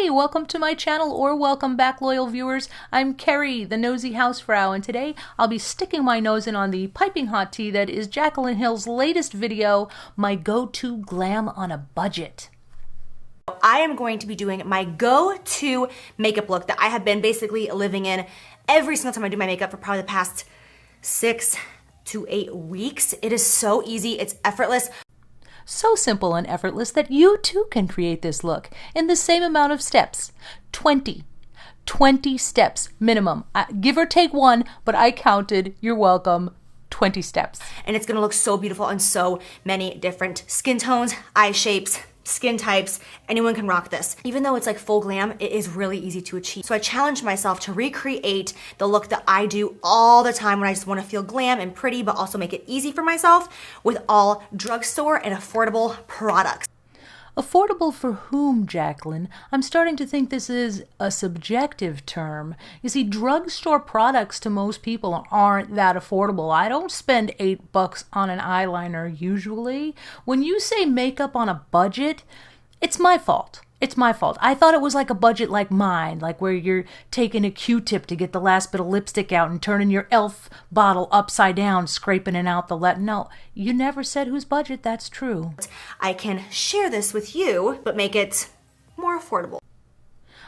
Hey, welcome to my channel, or welcome back, loyal viewers. I'm Carrie, the nosy housefrau, and today I'll be sticking my nose in on the piping hot tea that is Jaclyn Hill's latest video, my go-to glam on a budget. I am going to be doing my go-to makeup look that I have been basically living in every single time I do my makeup for probably the past 6 to 8 weeks. It is so easy, it's effortless. So simple and effortless that you too can create this look in the same amount of steps. 20 steps minimum. Give or take one, but I counted, you're welcome, 20 steps. And it's gonna look so beautiful on so many different skin tones, eye shapes, skin types. Anyone can rock this. Even though it's like full glam, it is really easy to achieve. So I challenged myself to recreate the look that I do all the time when I just want to feel glam and pretty, but also make it easy for myself with all drugstore and affordable products. Affordable for whom, Jaclyn? I'm starting to think this is a subjective term. You see, drugstore products to most people aren't that affordable. I don't spend $8 on an eyeliner usually. When you say makeup on a budget, it's my fault. It's my fault. I thought it was like a budget like mine, like where you're taking a Q-tip to get the last bit of lipstick out and turning your e.l.f. bottle upside down, scraping it out the No, you never said whose budget, that's true. I can share this with you, but make it more affordable.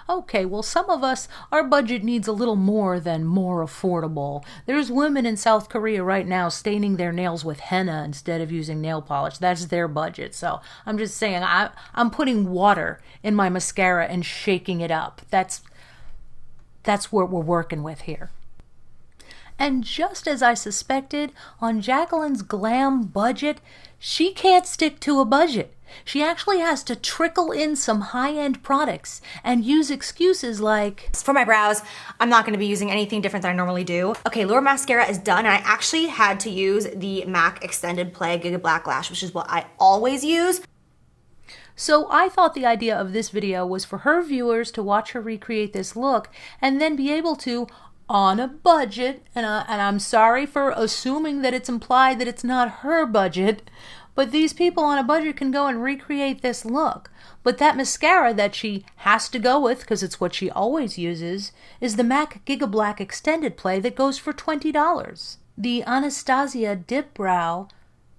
Okay, well, some of us, our budget needs a little more than more affordable. There's women in South Korea right now staining their nails with henna instead of using nail polish. That's their budget. So I'm just saying, I'm putting water in my mascara and shaking it up. That's what we're working with here. And just as I suspected, on Jaclyn's glam budget, she can't stick to a budget. She actually has to trickle in some high-end products and use excuses like, for my brows, I'm not going to be using anything different than I normally do. Okay, lower mascara is done, and I actually had to use the MAC Extended Play Giga Black Lash, which is what I always use. So I thought the idea of this video was for her viewers to watch her recreate this look and then be able to, on a budget, and I'm sorry for assuming that it's implied that it's not her budget, but these people on a budget can go and recreate this look. But that mascara that she has to go with, because it's what she always uses, is the MAC Giga Black Extended Play that goes for $20. The Anastasia Dip Brow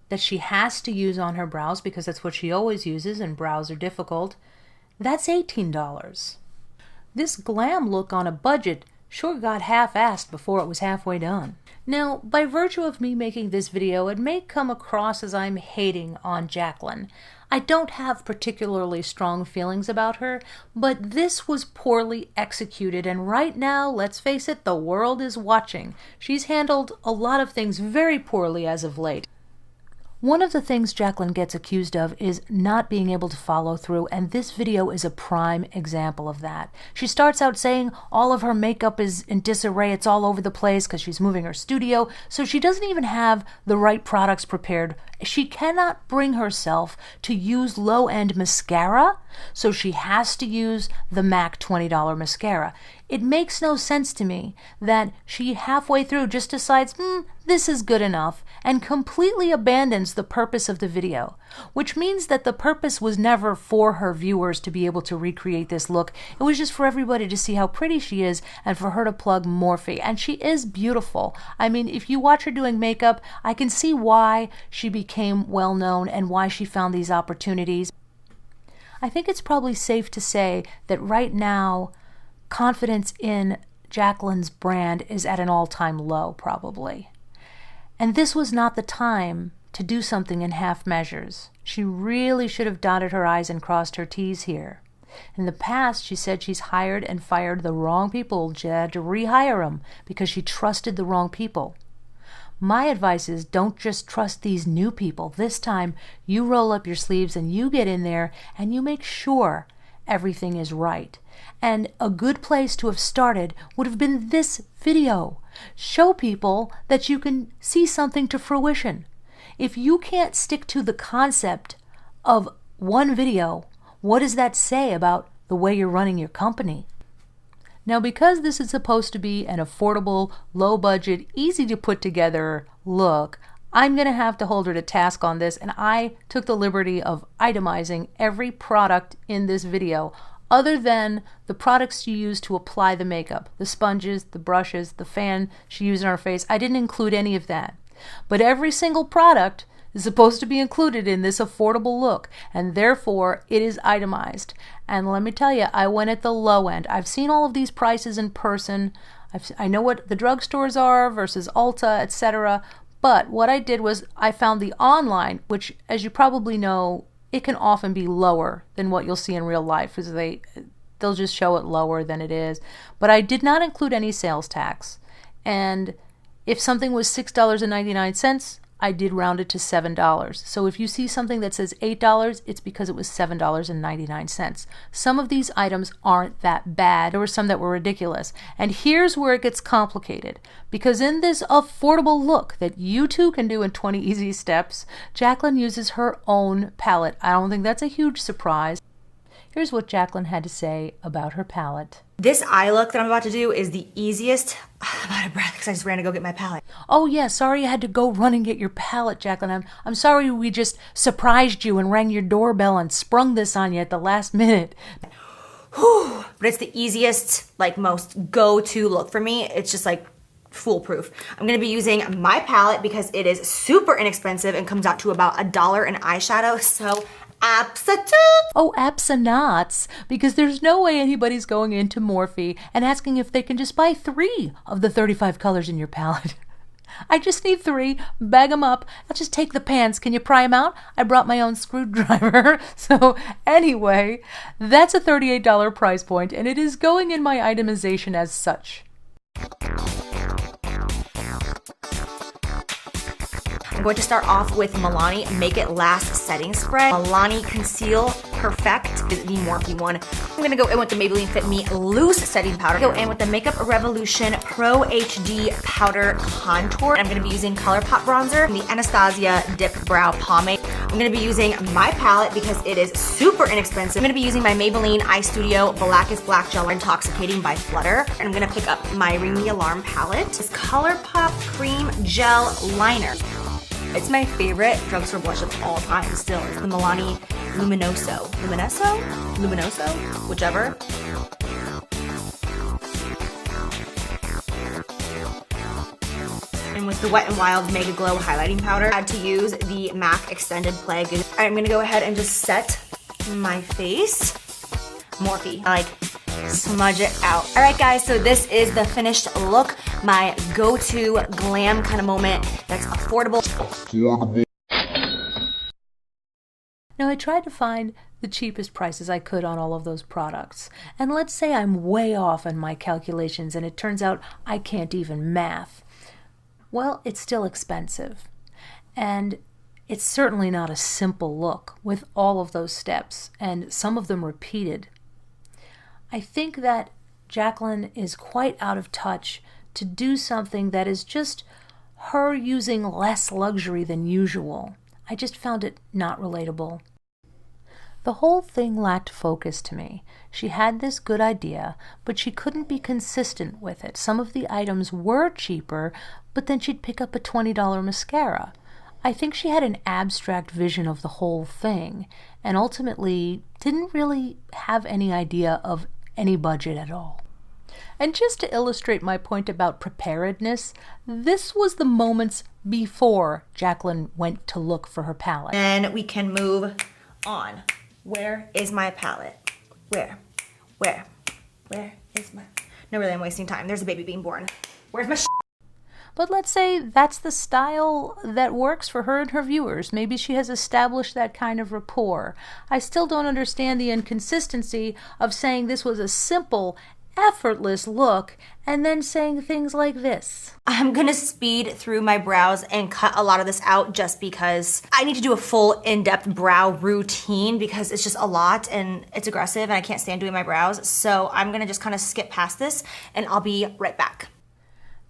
that she has to use on her brows, because that's what she always uses and brows are difficult, that's $18. This glam look on a budget sure got half-assed before it was halfway done. Now, by virtue of me making this video, it may come across as I'm hating on Jaclyn. I don't have particularly strong feelings about her, but this was poorly executed, and right now, let's face it, the world is watching. She's handled a lot of things very poorly as of late. One of the things Jaclyn gets accused of is not being able to follow through, and this video is a prime example of that. She starts out saying all of her makeup is in disarray, it's all over the place because she's moving her studio, so she doesn't even have the right products prepared. She cannot bring herself to use low-end mascara, so she has to use the MAC $20 mascara. It makes no sense to me that she halfway through just decides, this is good enough, and completely abandons the purpose of the video, which means that the purpose was never for her viewers to be able to recreate this look. It was just for everybody to see how pretty she is and for her to plug Morphe. And she is beautiful. I mean, if you watch her doing makeup, I can see why she became well known and why she found these opportunities. I think it's probably safe to say that right now, confidence in Jaclyn's brand is at an all-time low, probably. And this was not the time to do something in half measures. She really should have dotted her I's and crossed her T's here. In the past, she said she's hired and fired the wrong people. She had to rehire them because she trusted the wrong people. My advice is don't just trust these new people. This time, you roll up your sleeves and you get in there and you make sure everything is right. And a good place to have started would have been this video. Show people that you can see something to fruition. If you can't stick to the concept of one video, what does that say about the way you're running your company? Now, because this is supposed to be an affordable, low-budget, easy-to-put-together look, I'm going to have to hold her to task on this, and I took the liberty of itemizing every product in this video other than the products you use to apply the makeup, the sponges, the brushes, the fan she used on her face. I didn't include any of that. But every single product is supposed to be included in this affordable look, and therefore it is itemized. And let me tell you, I went at the low end. I've seen all of these prices in person. I know what the drugstores are versus Ulta, etc. But what I did was I found the online, which, as you probably know, it can often be lower than what you'll see in real life, because they'll just show it lower than it is. But I did not include any sales tax. And if something was $6.99, I did round it to $7. So if you see something that says $8, it's because it was $7.99. Some of these items aren't that bad. There were some that were ridiculous. And here's where it gets complicated. Because in this affordable look that you too can do in 20 easy steps, Jaclyn uses her own palette. I don't think that's a huge surprise. Here's what Jaclyn had to say about her palette. This eye look that I'm about to do is the easiest. I'm out of breath because I just ran to go get my palette. Oh yeah, sorry you had to go run and get your palette, Jaclyn. I'm sorry we just surprised you and rang your doorbell and sprung this on you at the last minute. Whew. But it's the easiest, like most go-to look for me. It's just like foolproof. I'm going to be using my palette because it is super inexpensive and comes out to about $1 an eyeshadow. So Oh, absonauts, because there's no way anybody's going into Morphe and asking if they can just buy 3 of the 35 colors in your palette. I just need 3, bag them up. I'll just take the pans. Can you pry them out? I brought my own screwdriver. So anyway, that's a $38 price point, and it is going in my itemization as such. I'm going to start off with Milani Make It Last Setting Spray. Milani Conceal Perfect is the Morphe one. I'm going to go in with the Maybelline Fit Me Loose Setting Powder. Go in with the Makeup Revolution Pro HD Powder Contour. I'm going to be using ColourPop Bronzer and the Anastasia Dip Brow Pomade. I'm going to be using my palette because it is super inexpensive. I'm going to be using my Maybelline Eye Studio Blackest Black Gel Intoxicating by Flutter. And I'm going to pick up my Ring the Alarm palette. This ColourPop Cream Gel Liner. It's my favorite drugstore blush of all time still. It's the Milani Luminoso. Luminoso? Whichever. And with the Wet n Wild Mega Glow Highlighting Powder, I had to use the MAC Extended Play. All right, I'm gonna go ahead and just set my face. Morphe. I smudge it out. All right, guys, so this is the finished look. My go-to glam kind of moment that's affordable. Now, I tried to find the cheapest prices I could on all of those products. And let's say I'm way off in my calculations and it turns out I can't even math. Well, it's still expensive. And it's certainly not a simple look with all of those steps, and some of them repeated. I think that Jaclyn is quite out of touch to do something that is just her using less luxury than usual. I just found it not relatable. The whole thing lacked focus to me. She had this good idea, but she couldn't be consistent with it. Some of the items were cheaper, but then she'd pick up a $20 mascara. I think she had an abstract vision of the whole thing, and ultimately didn't really have any idea of any budget at all. And just to illustrate my point about preparedness, this was the moments before Jaclyn went to look for her palette. And we can move on. Where is my palette? Where is my... No, really, I'm wasting time. There's a baby being born. Where's my But let's say that's the style that works for her and her viewers. Maybe she has established that kind of rapport. I still don't understand the inconsistency of saying this was a simple, effortless look and then saying things like this. I'm gonna speed through my brows and cut a lot of this out just because I need to do a full in-depth brow routine because it's just a lot and it's aggressive and I can't stand doing my brows. So I'm gonna just kind of skip past this and I'll be right back.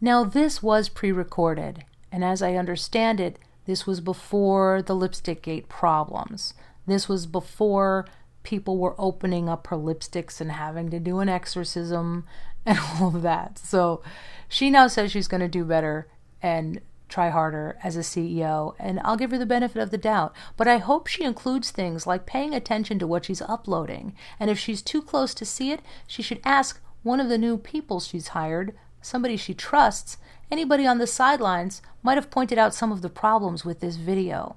Now this was pre-recorded, and as I understand it, this was before the lipstick gate problems. This was before people were opening up her lipsticks and having to do an exorcism and all of that. So she now says she's going to do better, and try harder as a CEO, and I'll give her the benefit of the doubt. But I hope she includes things like paying attention to what she's uploading. And if she's too close to see it, she should ask one of the new people she's hired, somebody she trusts. Anybody on the sidelines might have pointed out some of the problems with this video.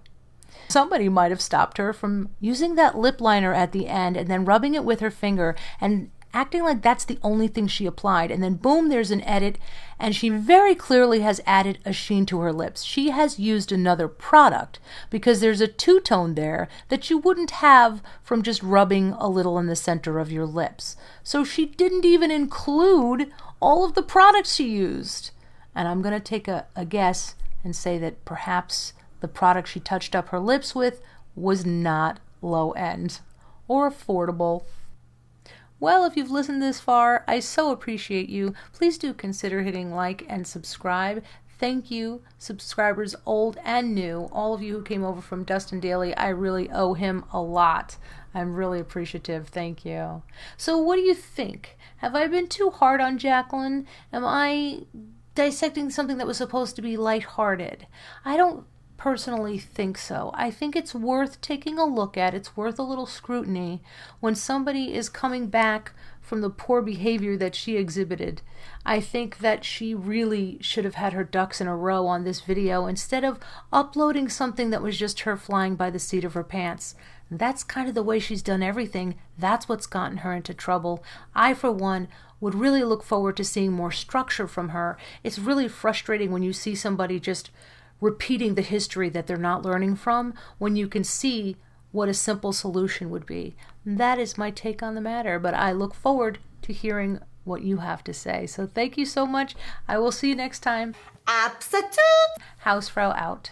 Somebody might have stopped her from using that lip liner at the end and then rubbing it with her finger and acting like that's the only thing she applied. And then boom, there's an edit, and she very clearly has added a sheen to her lips. She has used another product because there's a two-tone there that you wouldn't have from just rubbing a little in the center of your lips. So she didn't even include all of the products she used. And I'm going to take a guess and say that perhaps the product she touched up her lips with was not low-end or affordable. Well, if you've listened this far, I so appreciate you. Please do consider hitting like and subscribe. Thank you, subscribers old and new, all of you who came over from Dustin Dailey. I really owe him a lot. I'm really appreciative. Thank you. So what do you think? Have I been too hard on Jaclyn? Am I dissecting something that was supposed to be lighthearted? I don't personally think so. I think it's worth taking a look at. It's worth a little scrutiny when somebody is coming back from the poor behavior that she exhibited. I think that she really should have had her ducks in a row on this video instead of uploading something that was just her flying by the seat of her pants. That's kind of the way she's done everything. That's what's gotten her into trouble. I, for one, would really look forward to seeing more structure from her. It's really frustrating when you see somebody just repeating the history that they're not learning from when you can see what a simple solution would be. That is my take on the matter, but I look forward to hearing what you have to say. So thank you so much. I will see you next time. Absolute. Hausfrau out.